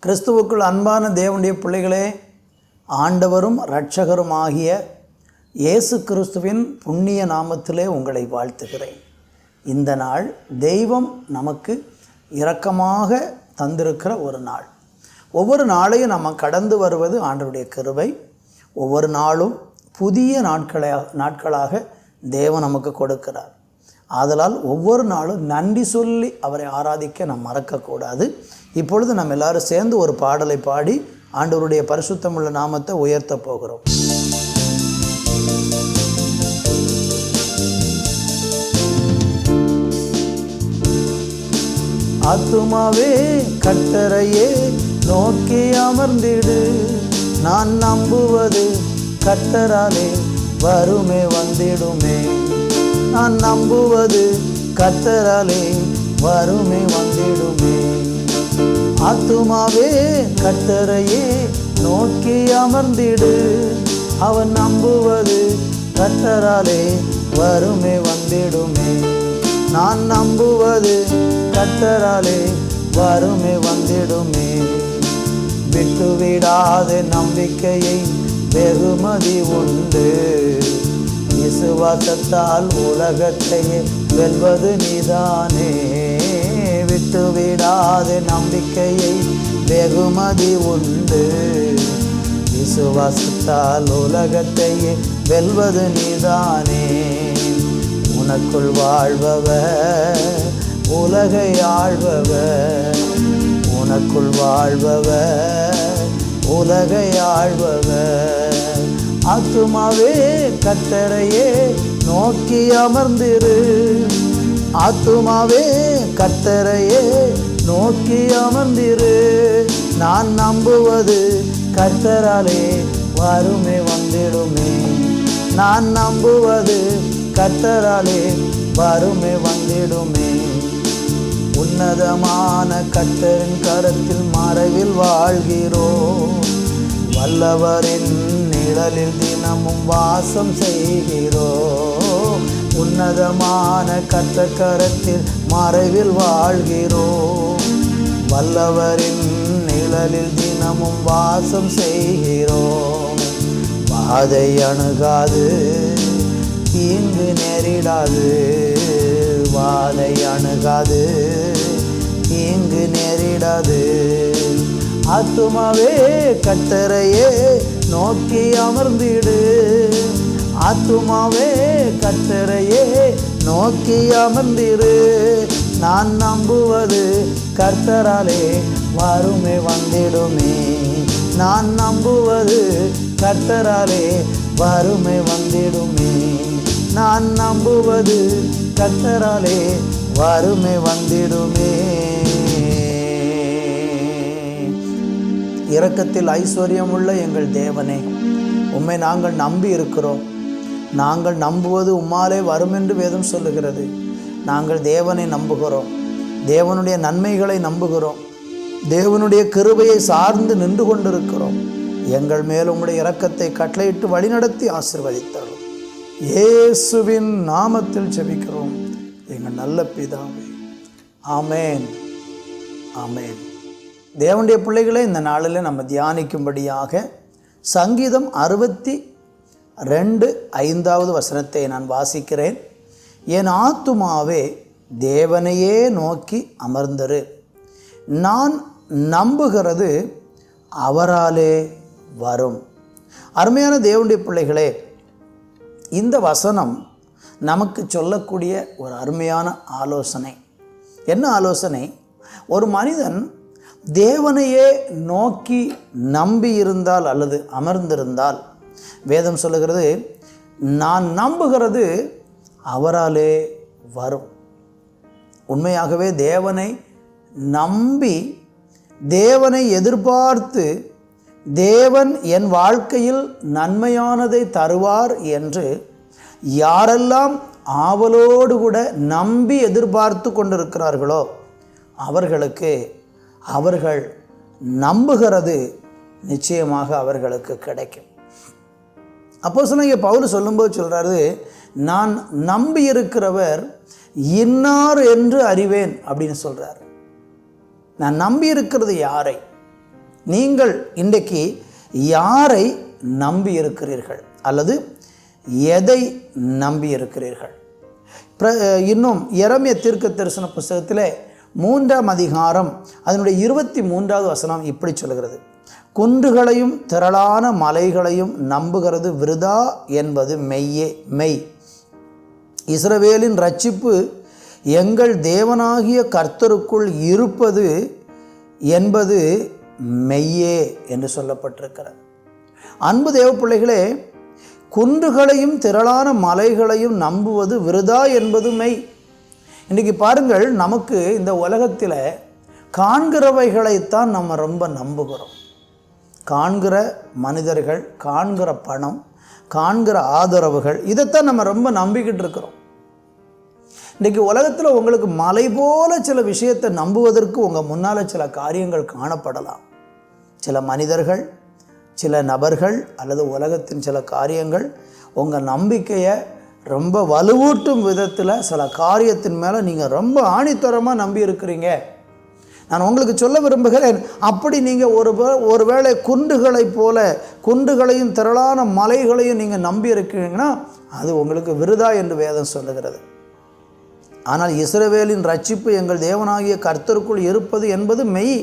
கிறிஸ்துவுக்குள் அன்பான தேவனுடைய பிள்ளைகளே, ஆண்டவரும் இரட்சகரும் ஆகிய இயேசு கிறிஸ்துவின் புண்ணிய நாமத்திலே உங்களை வாழ்த்துகிறேன். இந்த நாள் தெய்வம் நமக்கு இரக்கமாக தந்திருக்கிற ஒரு நாள். ஒவ்வொரு நாளையும் நம்ம கடந்து வருவது ஆண்டவருடைய கிருபை. ஒவ்வொரு நாளும் புதிய நாட்களாக தேவன் நமக்கு கொடுக்கிறார். ஆதலால் ஒவ்வொரு நாளும் நன்றி சொல்லி அவரை ஆராதிக்க நாம் மறக்கக்கூடாது. இப்பொழுது நம்ம எல்லாரும் சேர்ந்து ஒரு பாடலை பாடி ஆண்டவருடைய பரிசுத்தமுள்ள நாமத்தை உயர்த்த போகிறோம். ஆத்துமாவே கர்த்தரையே நோக்கி அமர்ந்திடு, நான் நம்புவது கர்த்தராலே வருமே வந்திடுமே. நான் நம்புவது கர்த்தராலே வருமே வந்திடுமே. ஆத்துமாவே கர்த்தரையே நோக்கி அமர்ந்திடு, அவன் நம்புவது கர்த்தராலே வருமே வந்திடுமே. நான் நம்புவது கர்த்தராலே வருமே வந்திடுமே. விட்டுவிடாத நம்பிக்கையை வெகுமதி உண்டு, விசுவாசத்தால் உலகத்தையே வெல்வது நீதானே. விட்டுவிடாத நம்பிக்கையை வெகுமதி உண்டு, விசுவாசத்தால் உலகத்தையே வெல்வது நீதானே. உனக்குள் வாழ்பவர் உலகை ஆள்பவர், உனக்குள் வாழ்பவர் உலகை ஆள்பவர். ஆத்துமாவே கர்த்தரையே நோக்கி அமர்ந்திரு, ஆத்துமாவே கர்த்தரையே நோக்கி அமர்ந்திரு. நான் நம்புவது கர்த்தராலே வருமே வந்திடுமே. நான் நம்புவது கர்த்தராலே வருமே வந்திடுமே. உன்னதமான கர்த்தரின் கரத்தில் மறைவில் வாழ்கிறோம், வல்லவரின் நிழலில் தினமும் வாசம் செய்கிறோம். உன்னதமான கர்த்தர் கரத்தில் மறைவில் வாழ்கிறோம், வல்லவரின் நிழலில் தினமும் வாசம் செய்கிறோம். வாதை அணுகாது, தீங்கு நேரிடாது, வாதை அணுகாது, தீங்கு நேரிடாது. ஆத்துமாவே கர்த்தரையே நோக்கி அமர்ந்திடு, ஆத்துமாவே கர்த்தரையே நோக்கி அமர்ந்திரு. நான் நம்புவது கர்த்தராலே வருமே வந்திடுமே. நான் நம்புவது கர்த்தராலே வருமே வந்திடுமே. நான் நம்புவது கர்த்தராலே வருமே வந்திடுமே. இரக்கத்தில் ஐஸ்வர்யமுள்ள எங்கள் தேவனே, உம்மை நாங்கள் நம்பி இருக்கிறோம். நாங்கள் நம்புவது உம்மாலே வரும் என்று வேதம் சொல்லுகிறது. நாங்கள் தேவனை நம்புகிறோம், தேவனுடைய நன்மைகளை நம்புகிறோம், தேவனுடைய கிருபையை சார்ந்து நின்று கொண்டிருக்கிறோம். எங்கள் மேல் உம்முடைய இரக்கத்தை கட்டளையிட்டு வழிநடத்தி ஆசீர்வதித்தருளும். இயேசுவின் நாமத்தில் ஜெபிக்கிறோம் எங்கள் நல்ல பிதாவே, ஆமேன், ஆமேன். தேவனுடைய பிள்ளைகளே, இந்த நாளில் நம்ம தியானிக்கும்படியாக சங்கீதம் 62:5 வசனத்தை நான் வாசிக்கிறேன். என் ஆத்துமாவே தேவனையே நோக்கி அமர்ந்திரு, நான் நம்புகிறது அவராலே வரும். அருமையான தேவனுடைய பிள்ளைகளே, இந்த வசனம் நமக்கு சொல்லக்கூடிய ஒரு அருமையான ஆலோசனை. என்ன ஆலோசனை? ஒரு மனிதன் தேவனையே நோக்கி நம்பி இருந்தால் அல்லது அமர்ந்திருந்தால், வேதம் சொல்லுகிறது, நான் நம்புகிறது அவராலே வரும். உண்மையாகவே தேவனை நம்பி, தேவனை எதிர்பார்த்து, தேவன் என் வாழ்க்கையில் நன்மையானதை தருவார் என்று யாரெல்லாம் ஆவலோடு கூட நம்பி எதிர்பார்த்து கொண்டிருக்கிறார்களோ அவர்களுக்கு அவர்கள் நம்புகிறது நிச்சயமாக அவர்களுக்கு கிடைக்கும். அப்போஸ்தலனாகிய பவுல் சொல்லும்போது சொல்கிறாரு, நான் நம்பி இருக்கிறவர் இன்னார் என்று அறிவேன் அப்படின்னு சொல்கிறார். நான் நம்பி இருக்கிறது யாரை? நீங்கள் இன்றைக்கு யாரை நம்பி இருக்கிறீர்கள் அல்லது எதை நம்பி இருக்கிறீர்கள்? இன்னும் எரேமியா தீர்க்க தரிசன புஸ்தகத்தில் 3ஆம் அதிகாரம் அதனுடைய 23வது வசனம் இப்படி சொல்கிறது, குன்றுகளையும் திரளான மலைகளையும் நம்புகிறது விருதா என்பது மெய். இஸ்ரவேலின் இரட்சிப்பு எங்கள் தேவனாகிய கர்த்தருக்குள் இருப்பது என்பது மெய்யே என்று சொல்லப்பட்டிருக்கிறது. அன்பு தேவ பிள்ளைகளே, குன்றுகளையும் திரளான மலைகளையும் நம்புவது விருதா என்பது மெய். இன்றைக்கி பாருங்கள், நமக்கு இந்த உலகத்தில் காண்கிறவைகளைத்தான் நம்ம ரொம்ப நம்புகிறோம். காண்கிற மனிதர்கள், காண்கிற பணம், காண்கிற ஆதரவுகள், இதைத்தான் நம்ம ரொம்ப நம்பிக்கிட்டு இருக்கிறோம். இன்றைக்கி உலகத்தில் உங்களுக்கு மலை போல சில விஷயத்தை நம்புவதற்கு உங்கள் முன்னால் சில காரியங்கள் காணப்படலாம். சில மனிதர்கள், சில நபர்கள் அல்லது உலகத்தின் சில காரியங்கள் உங்கள் நம்பிக்கையை ரொம்ப வலுவூட்டும் விதத்தில் சில காரியத்தின் மேலே நீங்கள் ரொம்ப ஆணித்தரமாக நம்பி இருக்கிறீங்க. நான் உங்களுக்கு சொல்ல விரும்புகிறேன், அப்படி நீங்கள் ஒருவேளை குன்றுகளைப் போல குன்றுகளையும் திரளான மலைகளையும் நீங்கள் நம்பி இருக்கிறீங்கன்னா அது உங்களுக்கு விருதா என்று வேதம் சொல்லுகிறது. ஆனால் இஸ்ரவேலின் இரட்சிப்பு எங்கள் தேவனாகிய கர்த்தருக்குள் இருப்பது என்பது மெய்.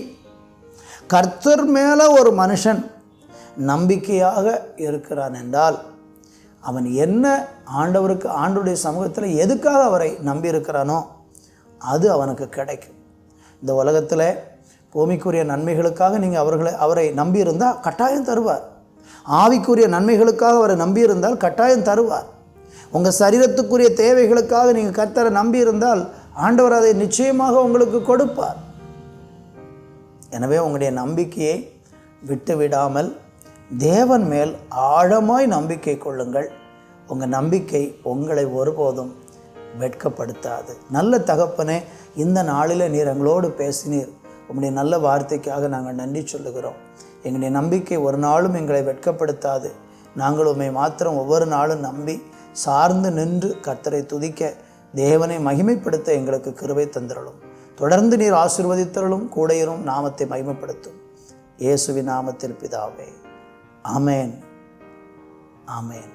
கர்த்தர் மேலே ஒரு மனுஷன் நம்பிக்கையாக இருக்கிறான் என்றால் அவன் என்ன ஆண்டவருடைய சமூகத்தில் எதுக்காக அவரை நம்பியிருக்கிறானோ அது அவனுக்கு கிடைக்கும். இந்த உலகத்தில் பூமிக்குரிய நன்மைகளுக்காக நீங்கள் அவரை நம்பியிருந்தால் கட்டாயம் தருவார். ஆவிக்குரிய நன்மைகளுக்காக அவரை நம்பியிருந்தால் கட்டாயம் தருவார். உங்கள் சரீரத்துக்குரிய தேவைகளுக்காக நீங்கள் கர்த்தரை நம்பியிருந்தால் ஆண்டவர் அதை நிச்சயமாக உங்களுக்கு கொடுப்பார். எனவே உங்களுடைய நம்பிக்கையை விட்டு விடாமல் தேவன் மேல் ஆழமாய் நம்பிக்கை கொள்ளுங்கள். உங்கள் நம்பிக்கை உங்களை ஒருபோதும் வெட்கப்படுத்தாது. நல்ல தகப்பனே, இந்த நாளில் நீர் எங்களோடு பேசினீர். உங்களுடைய நல்ல வார்த்தைக்காக நாங்கள் நன்றி சொல்லுகிறோம். எங்களுடைய நம்பிக்கை ஒரு நாளும் எங்களை வெட்கப்படுத்தாது. நாங்கள் உம்மை மாத்திரம் ஒவ்வொரு நாளும் நம்பி சார்ந்து நின்று கர்த்தரை துதிக்க, தேவனை மகிமைப்படுத்த எங்களுக்கு கிருபை தந்திரலும். தொடர்ந்து நீர் ஆசீர்வதித்தருளும், கூடையரும் நாமத்தை மகிமைப்படுத்தும். இயேசுவின் நாமத்தில் பிதாவே, ஆமேன், ஆமேன்.